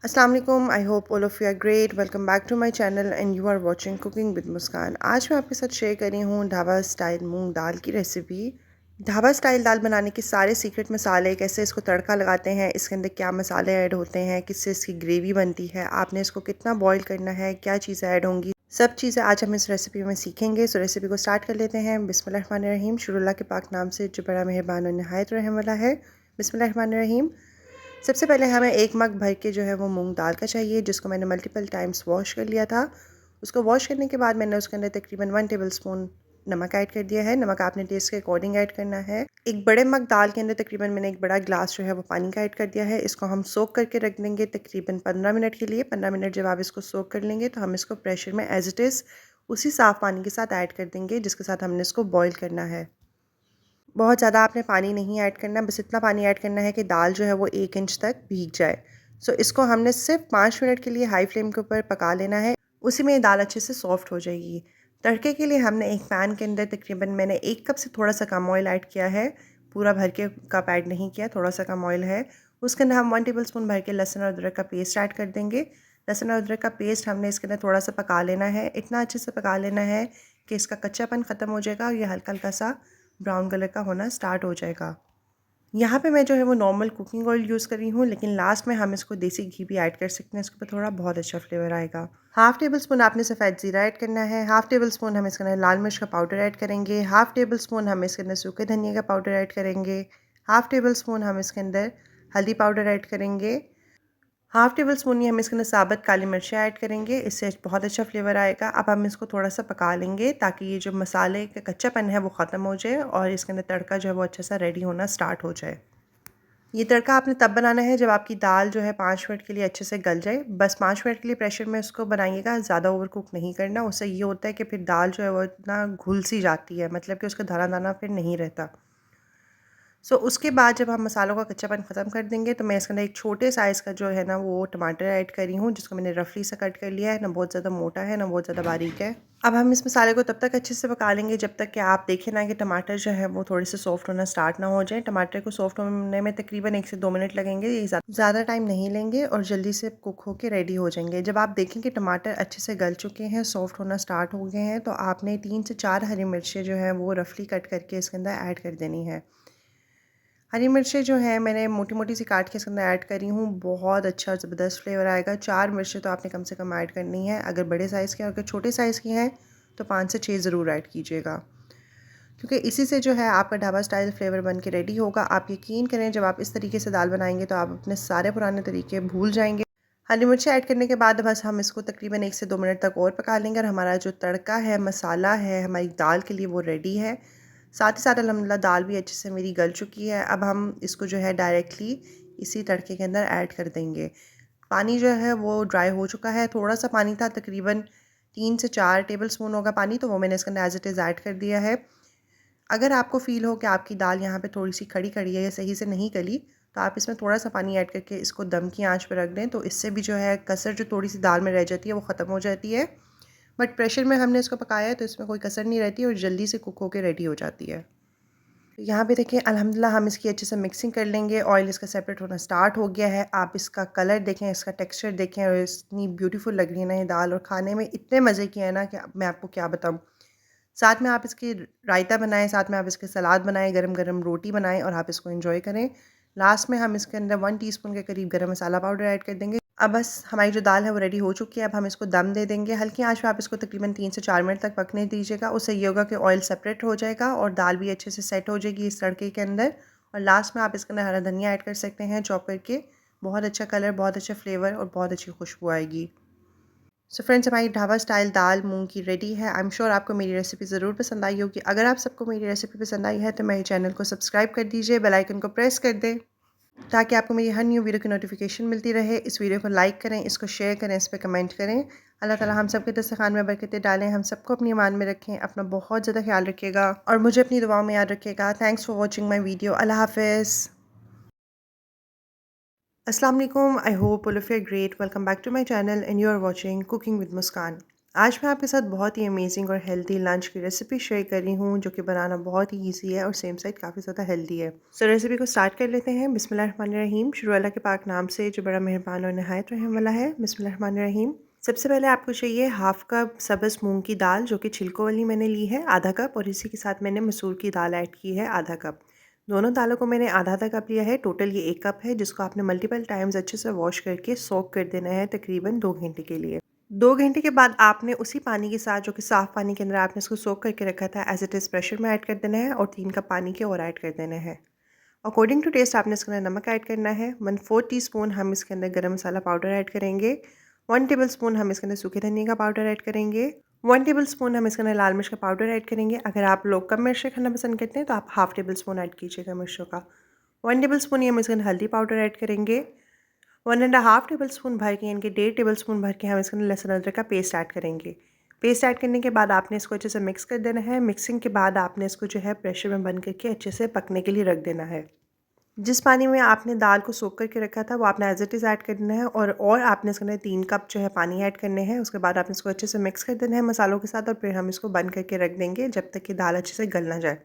अस्सलाम वालेकुम। I hope all of you are great. Welcome back to my channel and you are watching cooking with Muskan. आज मैं आपके साथ शेयर कर रही हूँ ढाबा स्टाइल मूंग दाल की रेसिपी। ढाबा स्टाइल दाल बनाने के सारे सीक्रेट मसाले, कैसे इसको तड़का लगाते हैं, इसके अंदर क्या मसाले ऐड होते हैं, किससे इसकी ग्रेवी बनती है, आपने इसको कितना बॉईल करना है, क्या चीज़ें ऐड होंगी, सब चीज़ें आज हम इस रेसिपी में सीखेंगे। सो रेसिपी को स्टार्ट कर लेते हैं। बिस्मिल्लाहिर्रहमानिर्रहीम। शुरू के पाक नाम से जो बड़ा मेहरबान और नहायत रहम वाला है। बिस्मिल्लाहिर्रहमानिर्रहीम। सबसे पहले हमें एक मग भर के जो है वो मूंग दाल का चाहिए, जिसको मैंने मल्टीपल टाइम्स वॉश कर लिया था। उसको वॉश करने के बाद मैंने उसके अंदर तकरीबन 1 टेबलस्पून नमक ऐड कर दिया है। नमक आपने टेस्ट के अकॉर्डिंग ऐड करना है। एक बड़े मग दाल के अंदर तकरीबन मैंने एक बड़ा ग्लास जो है वो पानी का ऐड कर दिया है। इसको हम सोक करके रख देंगे तकरीबन 15 मिनट के लिए। 15 मिनट जब आप इसको सोक कर लेंगे तो हम इसको प्रेशर में एज इट इज़ उसी साफ़ पानी के साथ ऐड कर देंगे, जिसके साथ हमने इसको बॉयल करना है। बहुत ज़्यादा आपने पानी नहीं ऐड करना, बस इतना पानी ऐड करना है कि दाल जो है वो 1 इंच तक भीग जाए। सो इसको हमने सिर्फ 5 मिनट के लिए हाई फ्लेम के ऊपर पका लेना है। उसी में दाल अच्छे से सॉफ्ट हो जाएगी। तड़के के लिए हमने एक पैन के अंदर तकरीबन मैंने 1 कप से थोड़ा सा कम ऑयल ऐड किया है। पूरा भर के कप ऐड नहीं किया, थोड़ा सा कम ऑयल है। उसके अंदर हम 1 टेबलस्पून भर के लहसुन और अदरक का पेस्ट ऐड कर देंगे। लहसुन और अदरक का पेस्ट हमने इसके अंदर थोड़ा सा पका लेना है। इतना अच्छे से पका लेना है कि इसका कच्चापन ख़त्म हो जाएगा और ये हल्का हल्का सा ब्राउन कलर का होना स्टार्ट हो जाएगा। यहाँ पे मैं जो है वो नॉर्मल कुकिंग ऑयल यूज़ कर रही हूँ, लेकिन लास्ट में हम इसको देसी घी भी ऐड कर सकते हैं। इसके ऊपर थोड़ा बहुत अच्छा फ्लेवर आएगा। हाफ़ टेबल स्पून आपने सफ़ेद ज़ीरा ऐड करना है। हाफ़ टेबल स्पून हम इसके अंदर लाल मिर्च का पाउडर ऐड करेंगे। हाफ़ टेबल स्पून हम इसके अंदर सूखे धनिया का पाउडर ऐड करेंगे। हाफ़ टेबल स्पून हम इसके अंदर हल्दी पाउडर ऐड करेंगे। हाफ़ टेबल स्पून ही हम इसके अंदर साबुत काली मिर्चें ऐड करेंगे, इससे बहुत अच्छा फ्लेवर आएगा। अब हम इसको थोड़ा सा पका लेंगे ताकि ये जो मसाले का कच्चापन है वो ख़त्म हो जाए और इसके अंदर तड़का जो है वो अच्छा सा रेडी होना स्टार्ट हो जाए। ये तड़का आपने तब बनाना है जब आपकी दाल जो है 5 मिनट के लिए अच्छे से गल जाए। बस 5 मिनट के लिए प्रेशर में उसको बनाइएगा, ज़्यादा ओवर कुक नहीं करना। उससे ये होता है कि फिर दाल जो है वो इतना घुल सी जाती है, मतलब कि उसका दाना दाना फिर नहीं रहता। उसके बाद जब हम मसालों का कच्चापन ख़त्म कर देंगे तो मैं इसके अंदर एक छोटे साइज़ का जो है ना वो टमाटर ऐड करी हूँ, जिसको मैंने रफली सा कट कर लिया है। ना बहुत ज़्यादा मोटा है, ना बहुत ज़्यादा बारीक है। अब हम इस मसाले को तब तक अच्छे से पका लेंगे जब तक कि आप देखें ना कि टमाटर जो है वो थोड़े से सॉफ्ट होना स्टार्ट ना हो जाए। टमाटर को सॉफ्ट होने में तकरीबन 1 से 2 मिनट लगेंगे। ये ज़्यादा टाइम नहीं लेंगे और जल्दी से कुक होकर रेडी हो जाएंगे। जब आप देखें कि टमाटर अच्छे से गल चुके हैं, सॉफ्ट होना स्टार्ट हो गए हैं, तो आपने 3 से 4 हरी मिर्चें जो हैं वो रफली कट करके इसके अंदर ऐड कर देनी है। हरी मिर्चें जो हैं मैंने मोटी-मोटी सी काट के इसके अंदर ऐड करी हूँ। बहुत अच्छा ज़बरदस्त फ्लेवर आएगा। 4 मिर्चें तो आपने कम से कम ऐड करनी है। अगर बड़े साइज़ की हैं और अगर छोटे साइज़ की हैं तो 5 से 6 ज़रूर ऐड कीजिएगा, क्योंकि इसी से जो है आपका ढाबा स्टाइल फ्लेवर बन के रेडी होगा। आप यकीन करें, जब आप इस तरीके से दाल बनाएंगे तो आप अपने सारे पुराने तरीके भूल जाएंगे। हरी मिर्ची ऐड करने के बाद बस हम इसको तकरीबन 1 से 2 मिनट तक और पका लेंगे और हमारा जो तड़का है, मसाला है हमारी दाल के लिए, वो रेडी है। साथ ही साथ अल्हम्दुलिल्लाह दाल भी अच्छे से मेरी गल चुकी है। अब हम इसको जो है डायरेक्टली इसी तड़के के अंदर ऐड कर देंगे। पानी जो है वो ड्राई हो चुका है। थोड़ा सा पानी था, तकरीबन 3 से 4 टेबल स्पून होगा पानी, तो वो मैंने इसके अंदर एज इट इज़ ऐड कर दिया है। अगर आपको फ़ील हो कि आपकी दाल यहाँ पे थोड़ी-सी खड़ी-खड़ी है या सही से नहीं गली, तो आप इसमें थोड़ा-सा पानी ऐड करके इसको दम की आँच पे रख दें, तो इससे भी जो है कसर जो थोड़ी-सी दाल में रह जाती है वो ख़त्म हो जाती है। बट प्रेशर में हमने इसको पकाया है तो इसमें कोई कसर नहीं रहती और जल्दी से कुक होके रेडी हो जाती है। यहाँ पे देखिए अल्हम्दुलिल्लाह हम इसकी अच्छे से मिक्सिंग कर लेंगे। ऑयल इसका सेपरेट होना स्टार्ट हो गया है। आप इसका कलर देखें, इसका टेक्सचर देखें और इतनी ब्यूटीफुल लग रही है ना ये दाल, और खाने में इतने मज़े की है ना कि मैं आपको क्या बताऊँ। साथ में आप इसकी रायता बनाएँ, साथ में आप इसके सलाद बनाएँ, गरम-गरम रोटी बनाएँ और आप इसको एंजॉय करें। लास्ट में हम इसके अंदर 1 टीस्पून के करीब गरम मसाला पाउडर ऐड कर देंगे। अब बस हमारी जो दाल है वो रेडी हो चुकी है। अब हम इसको दम दे देंगे। हल्की आँच पे आप इसको तकरीबन 3 से 4 मिनट तक पकने दीजिएगा। उससे ये होगा कि ऑयल सेपरेट हो जाएगा और दाल भी अच्छे से सेट हो जाएगी इस तड़के के अंदर। और लास्ट में आप इसके अंदर हरा धनिया ऐड कर सकते हैं चॉप करके। बहुत अच्छा कलर, बहुत अच्छा फ्लेवर और बहुत अच्छी खुशबू आएगी। सो फ्रेंड्स, हमारी ढाबा स्टाइल दाल मूंग की रेडी है। आई एम श्योर आपको मेरी रेसिपी ज़रूर पसंद आई होगी। अगर आप सबको मेरी रेसिपी पसंद आई है तो मेरे चैनल को सब्सक्राइब कर दीजिए, बेल आइकन को प्रेस कर दें ताकि आपको मेरी हर न्यू वीडियो की नोटिफिकेशन मिलती रहे। इस वीडियो को लाइक करें, इसको शेयर करें, इस पर कमेंट करें। अल्लाह ताला हम सबके दस्तरखान में बरकतें डालें, हम सबको अपनी ईमान में रखें। अपना बहुत ज़्यादा ख्याल रखिएगा और मुझे अपनी दुआओं में याद रखिएगा। Thanks for watching my video. अल्लाह हाफिज़। Assalamu alaikum. I hope all of you are great. Welcome back to my channel and you are watching Cooking with Muskan. आज मैं आपके साथ बहुत ही अमेजिंग और हेल्दी लंच की रेसिपी शेयर कर रही हूँ जो कि बनाना बहुत ही ईजी है और सेम साइड काफ़ी ज़्यादा हेल्दी है। सो रेसिपी को स्टार्ट कर लेते हैं। बिस्मिल्लाहिर्रहमानिर्रहीम। शुरू अल्लाह के पाक नाम से जो बड़ा मेहरबान और नहायत रहम वाला है। बिस्मिल्लाहिर्रहमानिर्रहीम। सबसे पहले आपको चाहिए हाफ़ कप सब्ज़ मूंग की दाल जो कि छिलकों वाली मैंने ली है आधा कप, और इसी के साथ मैंने मसूर की दाल ऐड की है आधा कप। दोनों दालों को मैंने आधा आधा कप लिया है। टोटल ये 1 कप है जिसको आपने मल्टीपल टाइम्स अच्छे से वॉश करके सोक कर देना है तकरीबन 2 घंटे के लिए। 2 घंटे के बाद आपने उसी पानी के साथ जो कि साफ़ पानी के अंदर आपने इसको सोक करके रखा था एज़ इट इज़ प्रेशर में ऐड कर देना है और 3 कप पानी के और ऐड कर देना है। अकॉर्डिंग टू टेस्ट आपने इसके अंदर नमक ऐड करना है। 1/4 टीस्पून हम इसके अंदर गरम मसाला पाउडर ऐड करेंगे। 1 टेबलस्पून हम इसके अंदर सूखे धनिया का पाउडर ऐड करेंगे। 1 टेबलस्पून हम इसके अंदर लाल मिर्च का पाउडर ऐड करेंगे। अगर आप लोग कम मिर्च खाना पसंद करते हैं तो आप हाफ़ टेबल स्पून ऐड कीजिएगा मिर्चों का। 1 टेबल स्पून ही हम इसके अंदर हल्दी पाउडर ऐड करेंगे। 1.5 टेबल स्पून भर के, यानी कि 1.5 टेबल स्पून भर के हम इसके अंदर लहसुन अदरक का पेस्ट ऐड करेंगे। पेस्ट ऐड करने के बाद आपने इसको अच्छे से मिक्स कर देना है। मिक्सिंग के बाद आपने इसको जो है प्रेशर में बंद करके अच्छे से पकने के लिए रख देना है। जिस पानी में आपने दाल को सोख करके रखा था वो आपने एज इट इज़ ऐड कर देना है, और आपने इसके अंदर 3 कप जो है पानी ऐड करने हैं। उसके बाद आपने इसको अच्छे से मिक्स कर देना है मसालों के साथ, और फिर हम इसको बंद करके रख देंगे जब तक कि दाल अच्छे से गल ना जाए।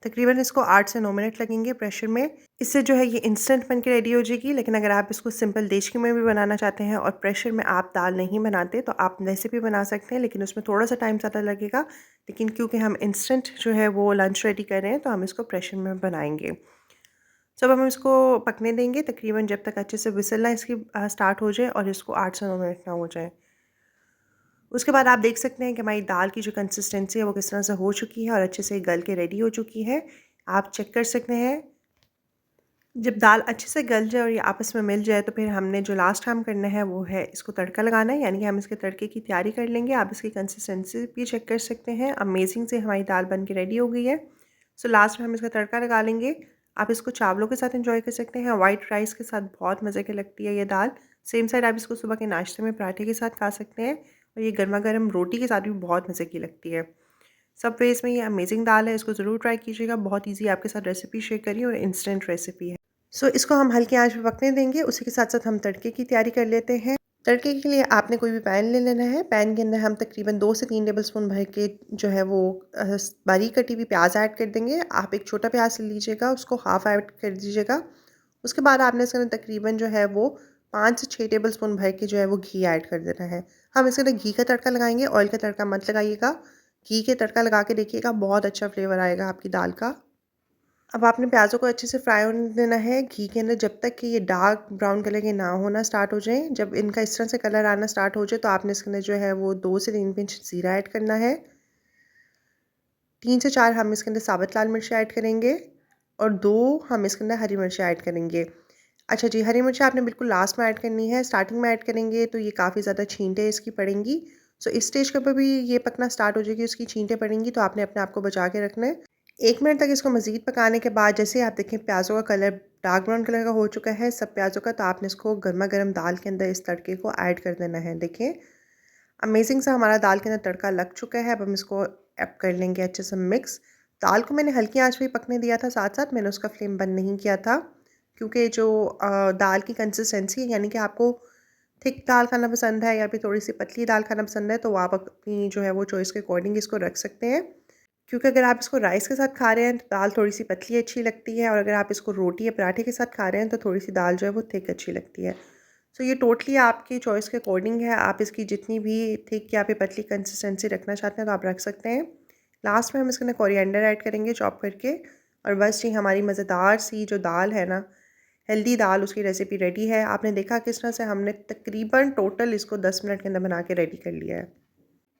तकरीबन इसको 8 से 9 मिनट लगेंगे प्रेशर में। इससे जो है ये इंस्टेंट बन के रेडी हो जाएगी। लेकिन अगर आप इसको सिंपल देशकी में भी बनाना चाहते हैं और प्रेशर में आप दाल नहीं बनाते तो आप वैसे भी बना सकते हैं, लेकिन उसमें थोड़ा सा टाइम ज़्यादा लगेगा। लेकिन क्योंकि हम इंस्टेंट जो है वो लंच रेडी कर रहे हैं तो हम इसको प्रेशर में बनाएंगे। जब हम इसको पकने देंगे तकरीबन जब तक अच्छे से विसल ना इसकी स्टार्ट हो जाए और इसको 8 से 9 मिनट ना हो जाए। उसके बाद आप देख सकते हैं कि हमारी दाल की जो कंसिस्टेंसी है वो किस तरह से हो चुकी है और अच्छे से गल के रेडी हो चुकी है। आप चेक कर सकते हैं। जब दाल अच्छे से गल जाए और ये आपस में मिल जाए तो फिर हमने जो लास्ट काम करना है वो है इसको तड़का लगाना है, यानी कि हम इसके तड़के की तैयारी कर लेंगे। आप इसकी कंसिस्टेंसी भी चेक कर सकते हैं। अमेजिंग से हमारी दाल बन के रेडी हो गई है। सो लास्ट में हम इसका तड़का लगा लेंगे। आप इसको चावलों के साथ एंजॉय कर सकते हैं, वाइट राइस के साथ बहुत मज़े की लगती है ये दाल। सेम साइड आप इसको सुबह के नाश्ते में पराठे के साथ खा सकते हैं, और ये गर्मा गर्म रोटी के साथ भी बहुत मज़े की लगती है। सब वेज में ये अमेजिंग दाल है, इसको ज़रूर ट्राई कीजिएगा। बहुत ईजी आपके साथ रेसिपी शेयर करी और इंस्टेंट रेसिपी है। सो इसको हम हल्की आंच पे पकने देंगे। उसी के साथ साथ हम तड़के की तैयारी कर लेते हैं। तड़के के लिए आपने कोई भी पैन ले लेना है। पैन के अंदर हम तकरीबन 2 से 3 टेबल स्पून भर के जो है वो बारीक कटी हुई प्याज ऐड कर देंगे। आप एक छोटा प्याज ले लीजिएगा, उसको हाफ़ ऐड कर दीजिएगा। उसके बाद आपने इसके अंदर तकरीबन जो है वो 5 से 6 टेबल स्पून भर के जो है वो घी ऐड कर देना है। हम इसके अंदर घी का तड़का लगाएंगे, ऑयल का तड़का मत लगाइएगा। घी के तड़का लगा के देखिएगा, बहुत अच्छा फ्लेवर आएगा आपकी दाल का। अब आपने प्याज़ों को अच्छे से फ्राई होने देना है घी के अंदर, जब तक कि ये डार्क ब्राउन कलर के ना होना स्टार्ट हो जाएँ। जब इनका इस तरह से कलर आना स्टार्ट हो जाए तो आपने इसके अंदर जो है वो 2 से 3 पिंच ज़ीरा ऐड करना है। 3 से 4 हम इसके अंदर साबुत लाल मिर्च ऐड करेंगे, और 2 हम इसके अंदर हरी मिर्च ऐड करेंगे। अच्छा जी, हरी मिर्च आपने बिल्कुल लास्ट में ऐड करनी है। स्टार्टिंग में ऐड करेंगे तो ये काफ़ी ज़्यादा छींटे इसकी पड़ेंगी। सो इस स्टेज के ऊपर भी ये पकना स्टार्ट हो जाएगी, उसकी छींटे पड़ेंगी, तो आपने अपने आप को बचा के रखना है। 1 मिनट तक इसको मज़ीद पकाने के बाद जैसे आप देखें प्याज़ों का कलर डार्क ब्राउन कलर का हो चुका है सब प्याज़ों का, तो आपने इसको गर्मा गर्म दाल के अंदर इस तड़के को ऐड कर देना है। देखें अमेजिंग सा हमारा दाल के अंदर तड़का लग चुका है। अब हम इसको ऐड कर लेंगे अच्छे से मिक्स। दाल को मैंने हल्की आंच पे पकने दिया था, साथ साथ मैंने उसका फ्लेम बंद नहीं किया था, क्योंकि जो दाल की कंसिस्टेंसी है, यानी कि आपको थिक दाल खाना पसंद है या फिर थोड़ी सी पतली दाल खाना पसंद है, तो आप अपनी जो है वो चॉइस के अकॉर्डिंग इसको रख सकते हैं। क्योंकि अगर आप इसको राइस के साथ खा रहे हैं तो दाल थोड़ी सी पतली अच्छी लगती है, और अगर आप इसको रोटी या पराठे के साथ खा रहे हैं तो थोड़ी सी दाल जो है वो थिक अच्छी लगती है। सो ये टोटली आपकी चॉइस के अकॉर्डिंग है। आप इसकी जितनी भी थिक या फिर पतली कंसिस्टेंसी रखना चाहते हैं तो आप रख सकते हैं। लास्ट में हम इसके अंदर कोरिएंडर ऐड करेंगे चॉप करके, और बस जी हमारी मज़ेदार सी जो दाल है ना, हेल्दी दाल, उसकी रेसिपी रेडी है। आपने देखा किस तरह से हमने तकरीबन टोटल इसको 10 मिनट के अंदर बना के रेडी कर लिया है।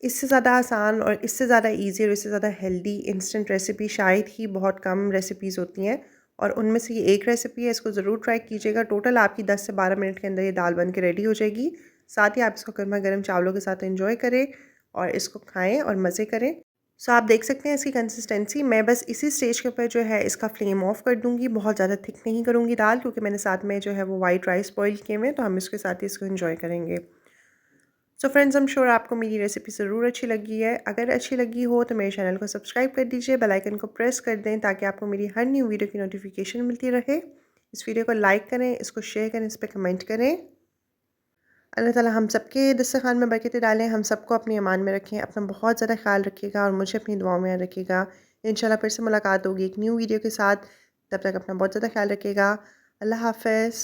इससे ज़्यादा आसान और इससे ज़्यादा ईज़ी और इससे ज़्यादा हेल्दी इंस्टेंट रेसिपी शायद ही बहुत कम रेसिपीज़ होती हैं, और उनमें से ये एक रेसिपी है। इसको ज़रूर ट्राई कीजिएगा। टोटल आपकी 10 से 12 मिनट के अंदर ये दाल बन के रेडी हो जाएगी। साथ ही आप इसको गर्मा गर्म चावलों के साथ एंजॉय करें और इसको खाएं और मज़े करें। सो आप देख सकते हैं इसकी कंसिस्टेंसी। मैं बस इसी स्टेज के ऊपर जो है इसका फ्लेम ऑफ कर दूँगी, बहुत ज़्यादा थिक नहीं करूँगी दाल, क्योंकि मैंने साथ में जो है वो वाइट राइस बॉईल किए हुए हैं, तो हम इसके साथ ही इसको एंजॉय करेंगे। So friends, I am sure आपको मेरी रेसिपी ज़रूर अच्छी लगी है। अगर अच्छी लगी हो तो मेरे चैनल को सब्सक्राइब कर दीजिए, बेल आइकन को प्रेस कर दें ताकि आपको मेरी हर न्यू वीडियो की नोटिफिकेशन मिलती रहे। इस वीडियो को लाइक करें, इसको शेयर करें, इस पर कमेंट करें। अल्लाह ताला हम सबके दस्तरखान में बरकतें डालें, हम सबको अपनी ईमान में रखें। अपना बहुत ज़्यादा ख्याल रखिएगा और मुझे अपनी दुआओं में याद रखिएगा। इंशाल्लाह फिर से मुलाकात होगी एक न्यू वीडियो के साथ। तब तक अपना बहुत ज़्यादा ख्याल रखिएगा। अल्लाह हाफ़िज़।